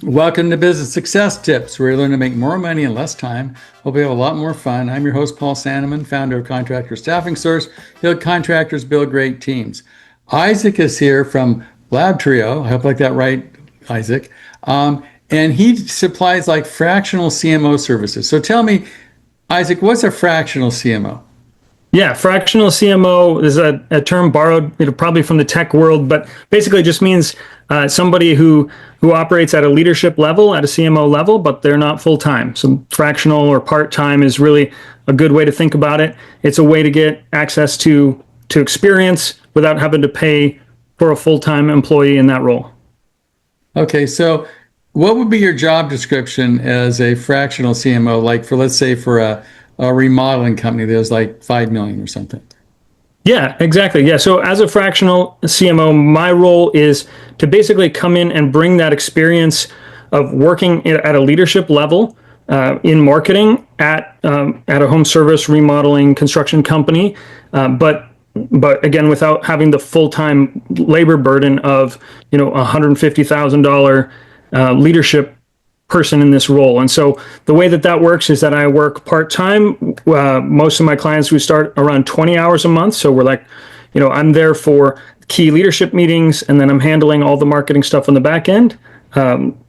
Welcome to Business Success Tips, where you learn to make more money in less time. Hope you have a lot more fun. I'm your host, Paul Sanneman, founder of Contractor Staffing Source. Build contractors, build great teams. Isaac is here from 𝗲𝗂𝗏. I hope I like that right, Isaac. And he supplies like fractional CMO services. So tell me, Isaac, what's a fractional CMO? Yeah, fractional CMO is a term borrowed probably from the tech world, but basically just means somebody who operates at a leadership level, at a CMO level, but they're not full-time. So fractional or part-time is really a good way to think about it. It's a way to get access to experience without having to pay for a full-time employee in that role. Okay, so what would be your job description as a fractional CMO, like for, let's say, for a remodeling company that was like 5 million or something? Yeah, exactly. Yeah. So as a fractional CMO, my role is to basically come in and bring that experience of working at a leadership level in marketing at a home service, remodeling, construction company, but again, without having the full-time labor burden of $150,000 leadership person in this role. And so the way that works is that I work part-time. Most of my clients, we start around 20 hours a month. So we're like, I'm there for key leadership meetings, and then I'm handling all the marketing stuff on the back end,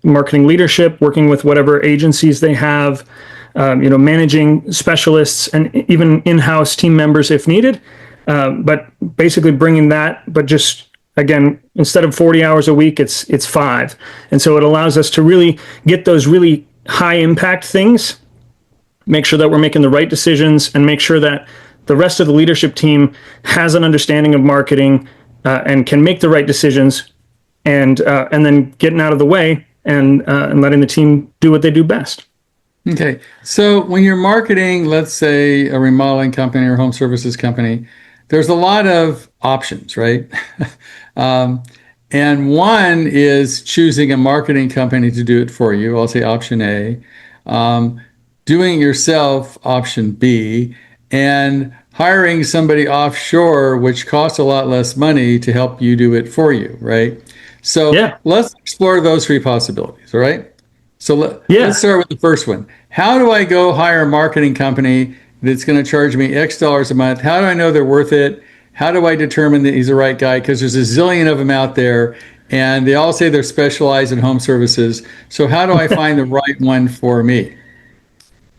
marketing leadership, working with whatever agencies they have, managing specialists and even in-house team members if needed. But basically bringing that, but just again, instead of 40 hours a week, it's 5. And so it allows us to really get those really high impact things, make sure that we're making the right decisions, and make sure that the rest of the leadership team has an understanding of marketing and can make the right decisions, and then getting out of the way and letting the team do what they do best. Okay. So when you're marketing, let's say a remodeling company or home services company, there's a lot of options, right? And one is choosing a marketing company to do it for you. I'll say option A. Doing it yourself, option B. And hiring somebody offshore, which costs a lot less money to help you do it for you, right? So Let's explore those 3 possibilities, all right? So let's start with the first one. How do I go hire a marketing company that's going to charge me X dollars a month? How do I know they're worth it? How do I determine that he's the right guy? Because there's a zillion of them out there, and they all say they're specialized in home services. So how do I find the right one for me?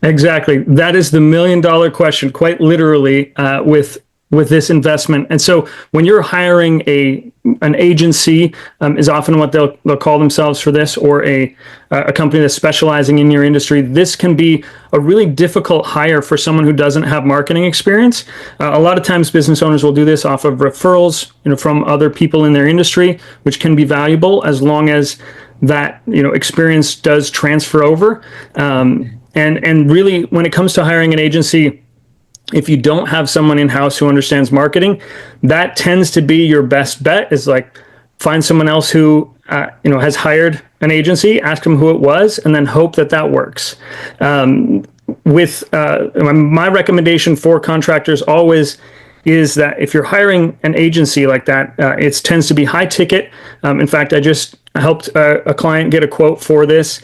Exactly. That is the $1 million question, quite literally, with this investment. And so when you're hiring an agency, is often what they'll call themselves for this, or a company that's specializing in your industry, this can be a really difficult hire for someone who doesn't have marketing experience. A lot of times business owners will do this off of referrals, from other people in their industry, which can be valuable as long as that, experience does transfer over. And really, when it comes to hiring an agency, if you don't have someone in-house who understands marketing, that tends to be your best bet, is like find someone else who has hired an agency, ask them who it was, and then hope that works. My recommendation for contractors always is that if you're hiring an agency like that, it tends to be high ticket. In fact, I just helped a client get a quote for this.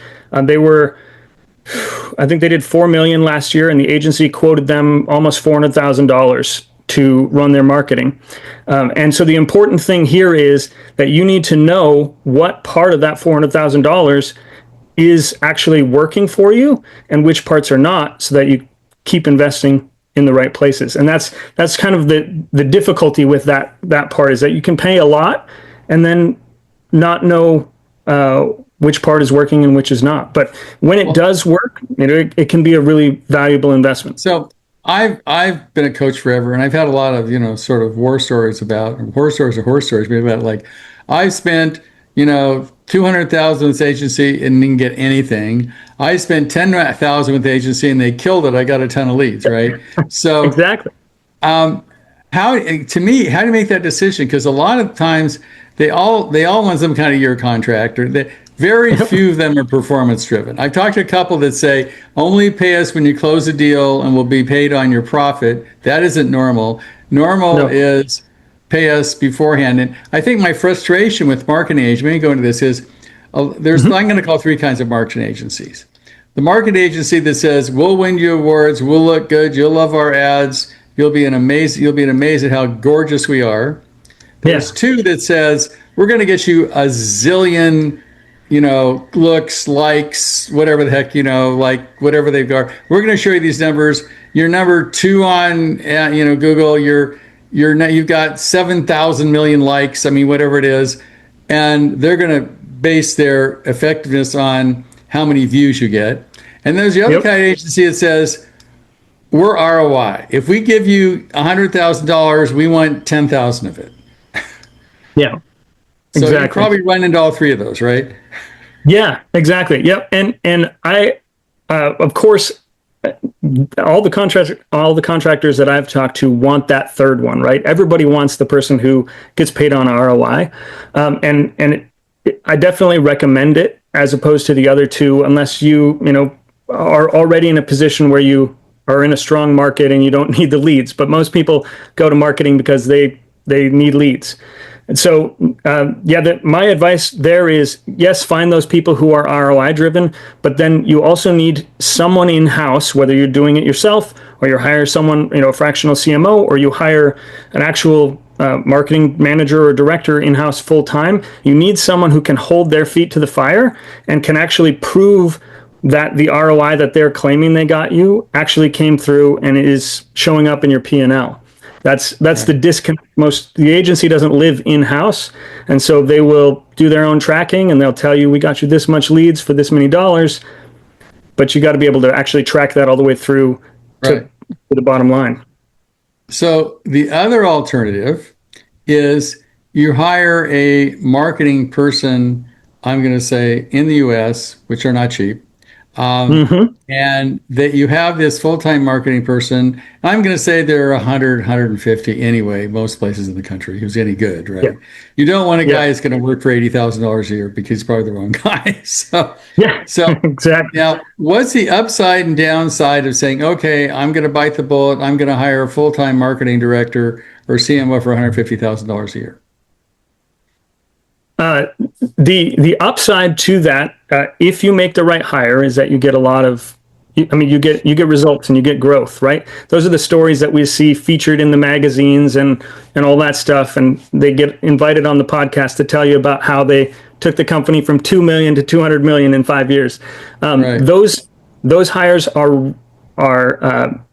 I think they did 4 million last year, and the agency quoted them almost $400,000 to run their marketing. And so the important thing here is that you need to know what part of that $400,000 is actually working for you and which parts are not, so that you keep investing in the right places. And that's kind of the difficulty with that part, is that you can pay a lot and then not know which part is working and which is not. But when it does work, it can be a really valuable investment. So I've been a coach forever, and I've had a lot of sort of horror stories about like, I spent $200,000 with this agency and didn't get anything. I spent $10,000 with the agency and they killed it. I got a ton of leads, right? So exactly. How do you make that decision? Because a lot of times they all want some kind of year contractor. Very few of them are performance driven. I've talked to a couple that say, only pay us when you close a deal and we'll be paid on your profit. That isn't normal. Normal is pay us beforehand. And I think my frustration with marketing agents, let me go into this, is I'm going to call three kinds of marketing agencies. The marketing agency that says, we'll win you awards, we'll look good, you'll love our ads, you'll be amazed at how gorgeous we are. There's two that says, we're going to get you a zillion, looks, likes, whatever the heck, like whatever they've got. We're going to show you these numbers. You're number 2 on, Google. You've got 7,000 million likes. I mean, whatever it is, and they're going to base their effectiveness on how many views you get. And there's the other kind of agency that says, we're ROI. If we give you $100,000, we want 10,000 of it. Yeah. So you probably run into all three of those, right? Yeah, exactly. Yep. And I, of course, all the contractors that I've talked to want that third one, right? Everybody wants the person who gets paid on ROI. I definitely recommend it as opposed to the other two, unless you are already in a position where you are in a strong market and you don't need the leads. But most people go to marketing because they need leads. And so, my advice there is, yes, find those people who are ROI driven, but then you also need someone in-house, whether you're doing it yourself or you hire someone, a fractional CMO, or you hire an actual marketing manager or director in-house full-time. You need someone who can hold their feet to the fire and can actually prove that the ROI that they're claiming they got you actually came through and is showing up in your P&L. That's the disconnect. The agency doesn't live in-house, and so they will do their own tracking and they'll tell you, we got you this much leads for this many dollars, but you got to be able to actually track that all the way through to the bottom line. So the other alternative is you hire a marketing person, I'm going to say in the US, which are not cheap, and that you have this full-time marketing person. I'm going to say there are 100, 150 anyway, most places in the country, who's any good, right? Yeah. You don't want a guy who's going to work for $80,000 a year because he's probably the wrong guy. So exactly. Now, what's the upside and downside of saying, okay, I'm going to bite the bullet, I'm going to hire a full-time marketing director or CMO for $150,000 a year? The upside to that, if you make the right hire, is that you get a lot of, you get results and you get growth, right? Those are the stories that we see featured in the magazines and all that stuff, and they get invited on the podcast to tell you about how they took the company from 2 million to 200 million in 5 years. Those hires are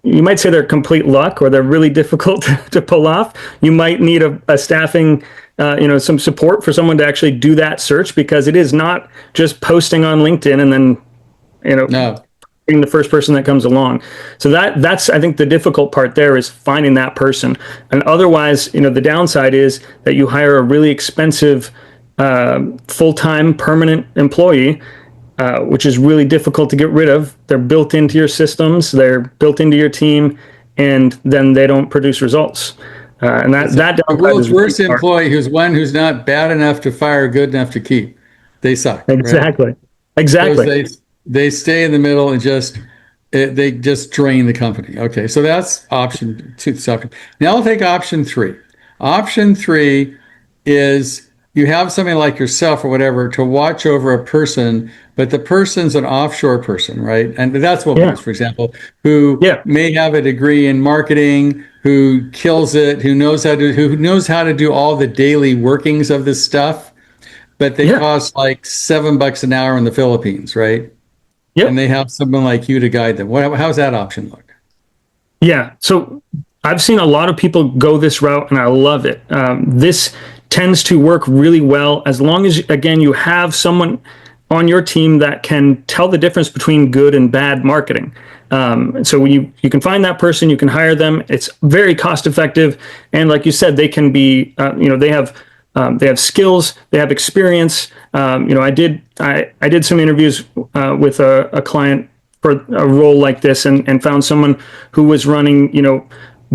you might say they're complete luck, or they're really difficult to pull off. You might need a staffing, some support for someone to actually do that search, because it is not just posting on LinkedIn and then, being the first person that comes along. So that's, I think, the difficult part there is finding that person. And otherwise, the downside is that you hire a really expensive, full-time permanent employee, which is really difficult to get rid of. They're built into your systems, they're built into your team, and then they don't produce results. And that the world's worst employee who's not bad enough to fire, good enough to keep. They suck. Exactly. Right? Exactly. They stay in the middle and they just drain the company. Okay, so that's option 2. Now I'll take option 3. Option 3 is you have somebody like yourself or whatever to watch over a person, but the person's an offshore person, right? And that's what we use, for example, who may have a degree in marketing, who kills it, who knows how to do all the daily workings of this stuff, but they cost like $7 an hour in the Philippines, right? Yep. And they have someone like you to guide them. How's that option look? Yeah. So I've seen a lot of people go this route, and I love it. This tends to work really well as long as, again, you have someone on your team that can tell the difference between good and bad marketing. So when you can find that person, you can hire them. It's very cost effective, and like you said, they can be, they have skills, they have experience. I did some interviews with a client for a role like this, and found someone who was running,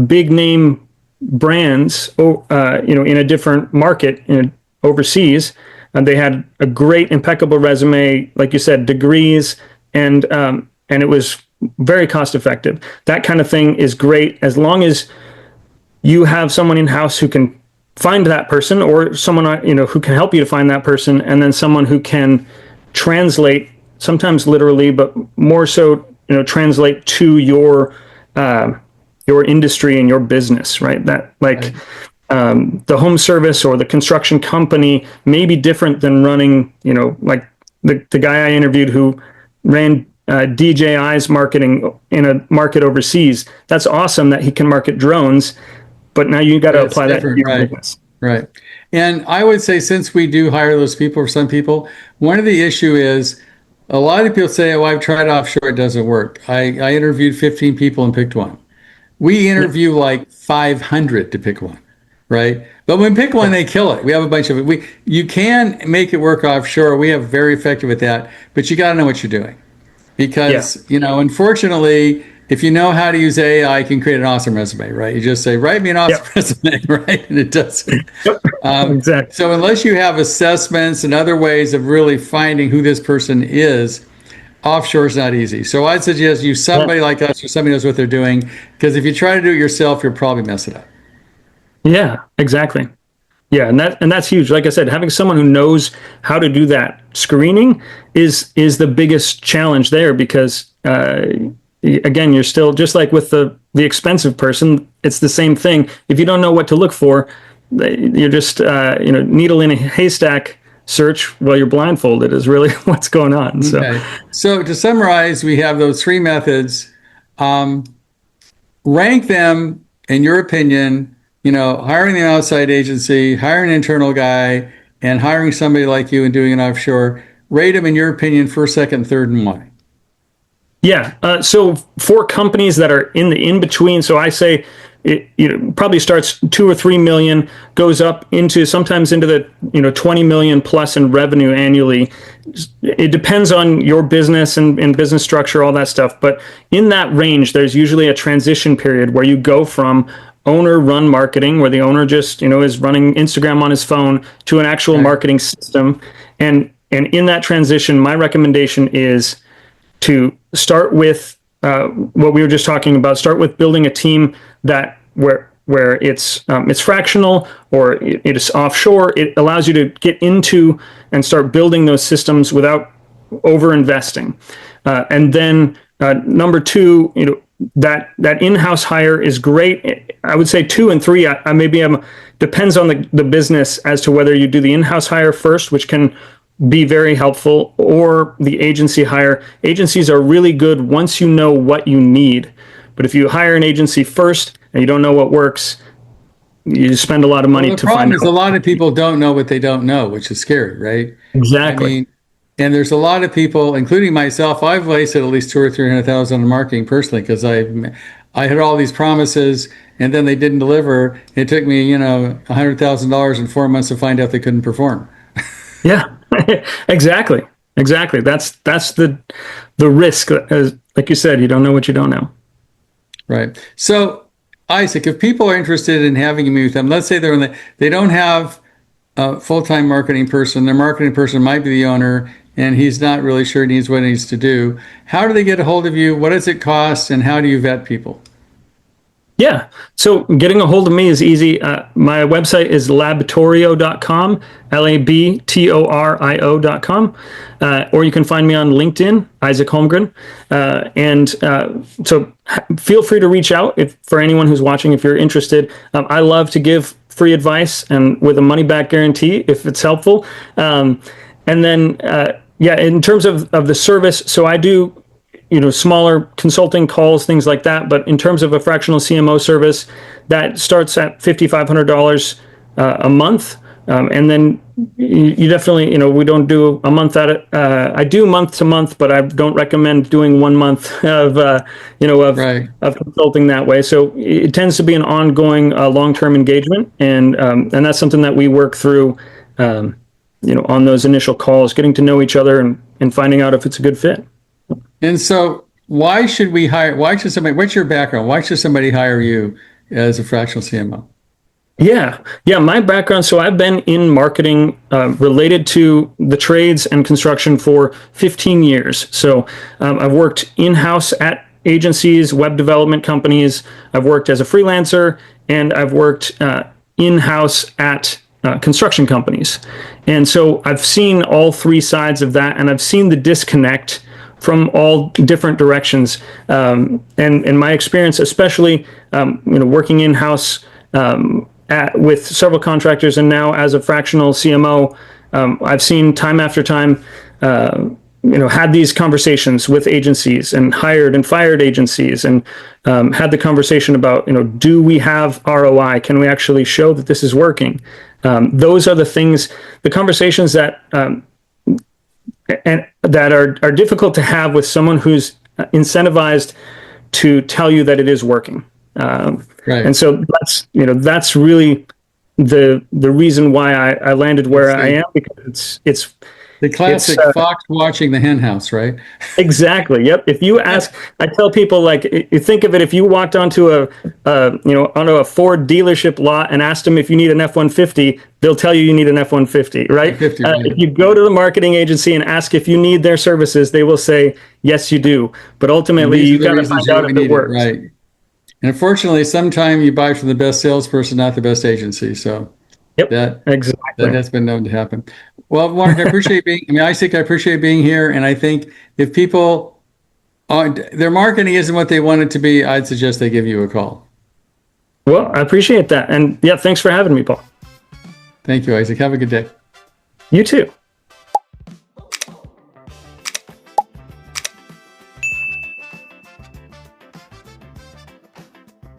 big name brands, in a different market, overseas, and they had a great, impeccable resume, like you said, degrees, and it was very cost effective. That kind of thing is great as long as you have someone in house who can find that person, or someone, who can help you to find that person, and then someone who can translate, sometimes literally, but more so, translate to your industry and your business, right? That like the home service or the construction company may be different than running, like the guy I interviewed who ran DJI's marketing in a market overseas. That's awesome that he can market drones, but now you got to apply that to your business. Right. And I would say, since we do hire those people, for some people, one of the issue is a lot of people say, oh, I've tried offshore, it doesn't work. I interviewed 15 people and picked one. We interview like 500 to pick one, right? But when we pick one, they kill it. We have a bunch of it. You can make it work offshore. We have very effective at that, but you got to know what you're doing. Because, unfortunately, if you know how to use AI, you can create an awesome resume, right? You just say, write me an awesome resume, right? And it does. Exactly. So unless you have assessments and other ways of really finding who this person is, offshore is not easy. So I'd suggest use somebody like us, or somebody who knows what they're doing, because if you try to do it yourself, you'll probably mess it up. Yeah, exactly. Yeah, and that's huge. Like I said, having someone who knows how to do that screening is the biggest challenge there, because again, you're still just like with the expensive person. It's the same thing. If you don't know what to look for, you're just needle in a haystack search while you're blindfolded is really what's going on. Okay. So to summarize, we have those three methods. Rank them in your opinion. Hiring an outside agency, hiring an internal guy, and hiring somebody like you and doing it offshore. Rate them in your opinion, first, second, third, and why. Yeah. So for companies that are in between, so I say it probably starts 2 or 3 million, goes up sometimes into the 20 million plus in revenue annually. It depends on your business and business structure, all that stuff. But in that range, there's usually a transition period where you go from owner run marketing, where the owner just is running Instagram on his phone, to an actual marketing system. And in that transition, my recommendation is to start with what we were just talking about. Start with building a team that where it's fractional, or it is offshore. It allows you to get into and start building those systems without over investing. And then number two, that in-house hire is great. I would say 2 and 3. Depends on the business as to whether you do the in-house hire first, which can be very helpful, or the agency hire. Agencies are really good once you know what you need. But if you hire an agency first and you don't know what works, you spend a lot of money to find out. The problem is a lot of people don't know what they don't know, which is scary, right? Exactly. And there's a lot of people, including myself, I've wasted at least 200,000 or 300,000 on marketing personally, because I had all these promises and then they didn't deliver. It took me, $100,000 in 4 months to find out they couldn't perform. Yeah, exactly. That's the risk. Like you said, you don't know what you don't know. Right. So, Isaac, if people are interested in having you meet with them, let's say they don't have a full-time marketing person. Their marketing person might be the owner, and he's not really sure he needs what he needs to do. How do they get a hold of you? What does it cost? And how do you vet people? Yeah. So getting a hold of me is easy. My website is 𝗲𝗵𝗿𝗄.com, 𝗲𝗵𝗿𝗄.com. Or you can find me on LinkedIn, Isaac Holmgren. So feel free to reach out for anyone who's watching, if you're interested. I love to give free advice and with a money back guarantee if it's helpful. And then, in terms of the service, so I do smaller consulting calls, things like that. But in terms of a fractional CMO service, that starts at $5,500 a month. And then you definitely, we don't do a month at it. I do month to month, but I don't recommend doing 1 month of consulting that way. So it tends to be an ongoing long-term engagement. And that's something that we work through, on those initial calls, getting to know each other and finding out if it's a good fit. And so why should somebody, what's your background? Why should somebody hire you as a fractional CMO? Yeah, my background, so I've been in marketing related to the trades and construction for 15 years. So I've worked in-house at agencies, web development companies. I've worked as a freelancer, and I've worked in-house at construction companies. And so I've seen all three sides of that, and I've seen the disconnect from all different directions. And in my experience, especially working in-house with several contractors, and now as a fractional CMO, I've seen time after time, had these conversations with agencies and hired and fired agencies, and had the conversation about, do we have ROI? Can we actually show that this is working? Those are the things, the conversations that are difficult to have with someone who's incentivized to tell you that it is working. Right. And so that's really the reason why I landed where I am, because it's the classic fox watching the hen house, right? Exactly. Yep. If you ask, I tell people, like, you think of it, if you walked onto a Ford dealership lot and asked them if you need an F-150, they'll tell you need an F-150, right? 50, right. If you go to the marketing agency and ask if you need their services, they will say, yes, you do. But ultimately, you've got to find out if it works. Right. And unfortunately, sometimes you buy from the best salesperson, not the best agency. So exactly. That has been known to happen. Well, Mark, I appreciate I appreciate being here. And I think if people, their marketing isn't what they want it to be, I'd suggest they give you a call. Well, I appreciate that. And yeah, thanks for having me, Paul. Thank you, Isaac. Have a good day. You too.